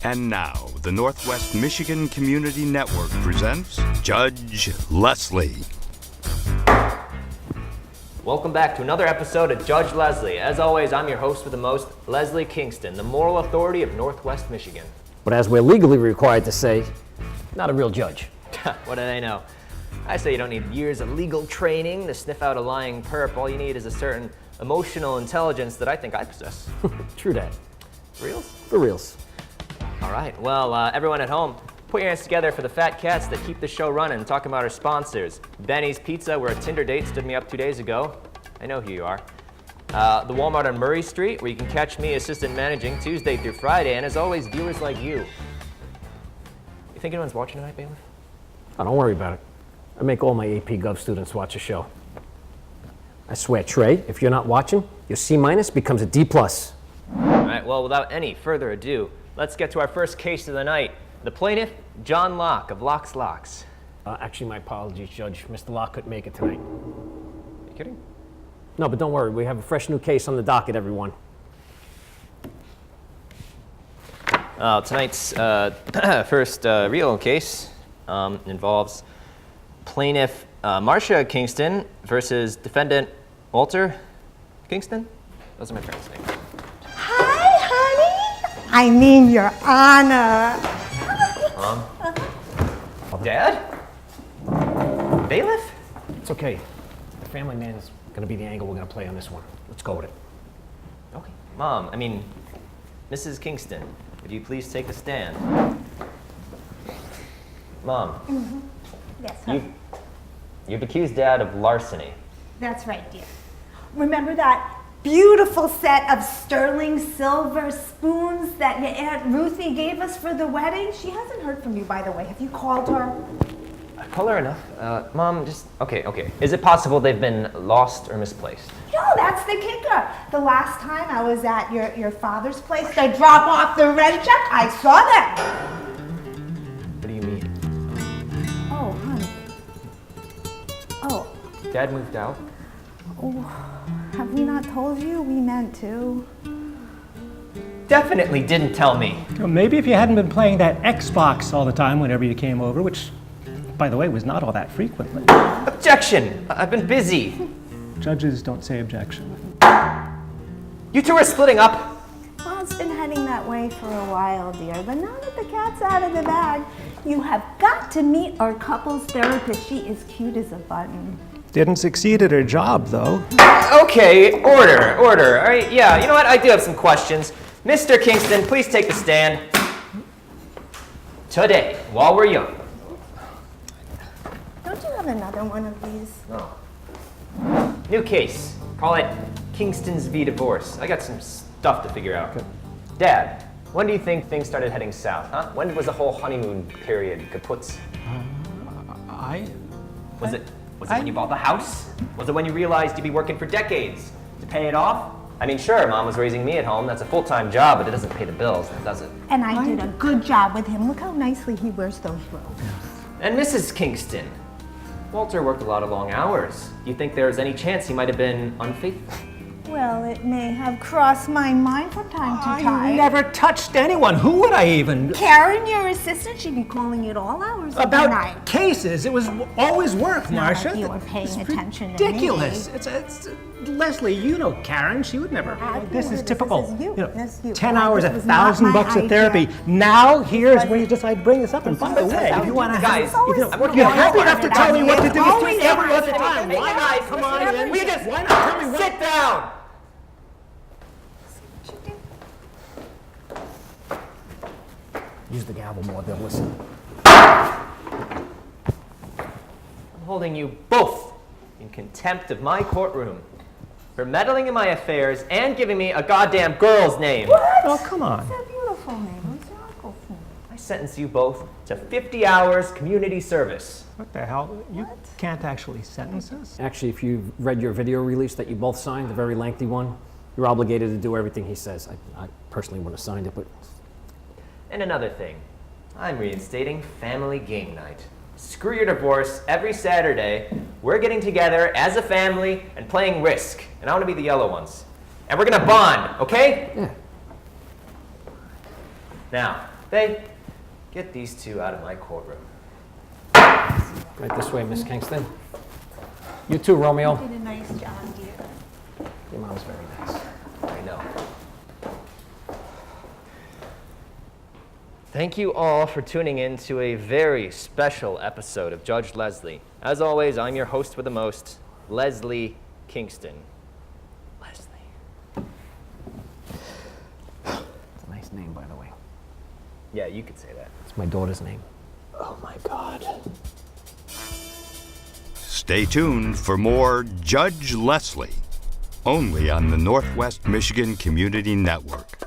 And now, the Northwest Michigan Community Network presents Judge Leslie. Welcome back to another episode of Judge Leslie. As always, I'm your host with the most, Leslie Kingston, the moral authority of Northwest Michigan. But as we're legally required to say, not a real judge. What do they know? I say you don't need years of legal training to sniff out a lying perp. All you need is a certain emotional intelligence that I think I possess. True that. Reals? For reals. All right, well, everyone at home, put your hands together for the fat cats that keep the show running. Talking about our sponsors. Benny's Pizza, where a Tinder date stood me up 2 days ago. I know who you are. The Walmart on Murray Street, where you can catch me assistant managing Tuesday through Friday. And as always, viewers like you. You think anyone's watching tonight, Bailiff? Oh, don't worry about it. I make all my AP Gov students watch the show. I swear, Trey, if you're not watching, your C- becomes a D+. All right, well, without any further ado, let's get to our first case of the night. The plaintiff, John Locke of Locke's Locks. Actually, my apologies, Judge. Mr. Locke couldn't make it tonight. Are you kidding? No, but don't worry. We have a fresh new case on the docket, everyone. Tonight's first real case involves plaintiff Marcia Kingston versus defendant Walter Kingston. Those are my parents' names. Hi, honey. I mean, Your Honor. Mom? Dad? Bailiff? It's okay. The family man is going to be the angle we're going to play on this one. Let's go with it. Okay. Mrs. Kingston, would you please take a stand? Mom. Mm-hmm. Yes, honey. You've accused Dad of larceny. That's right, dear. Remember that beautiful set of sterling silver spoons that your Aunt Ruthie gave us for the wedding? She hasn't heard from you, by the way. Have you called her? I call her enough. Mom, just... Okay. Is it possible they've been lost or misplaced? No, that's the kicker. The last time I was at your father's place to drop off the rent check, I saw them. What do you mean? Oh, honey. Oh. Dad moved out? Oh, have we not told you? We meant to. Definitely didn't tell me. Well, maybe if you hadn't been playing that Xbox all the time whenever you came over, which, by the way, was not all that frequently. Objection! I've been busy. Judges don't say objection. You two are splitting up. Well, it's been heading that way for a while, dear. But now that the cat's out of the bag, you have got to meet our couples therapist. She is cute as a button. Didn't succeed at her job, though. Okay, order. All right, yeah, you know what? I do have some questions. Mr. Kingston, please take the stand. Today, while we're young. Don't you have another one of these? No. New case. Call it Kingston's v. Divorce. I got some stuff to figure out. Okay. Dad, when do you think things started heading south, huh? When was the whole honeymoon period kaput? Was it when you bought the house? Was it when you realized you'd be working for decades to pay it off? I mean, sure, Mom was raising me at home. That's a full-time job, but it doesn't pay the bills, does it? And I did a good job with him. Look how nicely he wears those robes. And Mrs. Kingston, Walter worked a lot of long hours. Do you think there's any chance he might have been unfaithful? Well, it may have crossed my mind from time to time. I never touched anyone. Who would I even? Karen, your assistant, she'd be calling you at all hours of the night. About cases. It was always work, It's not Marcia. like you were paying It's attention to me. ridiculous. It's Leslie, you know Karen. She would never. This is this typical. is you. This is you. 10 hours, This was not $1,000 my bucks of idea. therapy. Now, here's wasn't- where you decide to bring this up. And by the way, if you want to Guys, you're happy enough to tell me what to do Always every other happy. time. Why not? Come on in. We just Why not tell me what? sit down. Use the gavel more, they'll listen. I'm holding you both in contempt of my courtroom for meddling in my affairs and giving me a goddamn girl's name. Oh, come on. It's a beautiful name. What's your uncle's name? I sentence you both to 50 hours community service. What the hell? You can't actually sentence us? Actually, if you've read your video release that you both signed, the very lengthy one, you're obligated to do everything he says. I personally wouldn't have signed it, but... And another thing, I'm reinstating family game night. Screw your divorce. Every Saturday, we're getting together as a family and playing Risk. And I want to be the yellow ones. And we're going to bond, okay? Yeah. Now, They get these two out of my courtroom. Right this way, Miss Kingston. You too, Romeo. You did a nice job, dear. Your mom's very nice. I know. Thank you all for tuning in to a very special episode of Judge Leslie. As always, I'm your host with the most, Leslie Kingston. Leslie. It's a nice name, by the way. Yeah, you could say that. It's my daughter's name. Oh my God. Stay tuned for more Judge Leslie, only on the Northwest Michigan Community Network.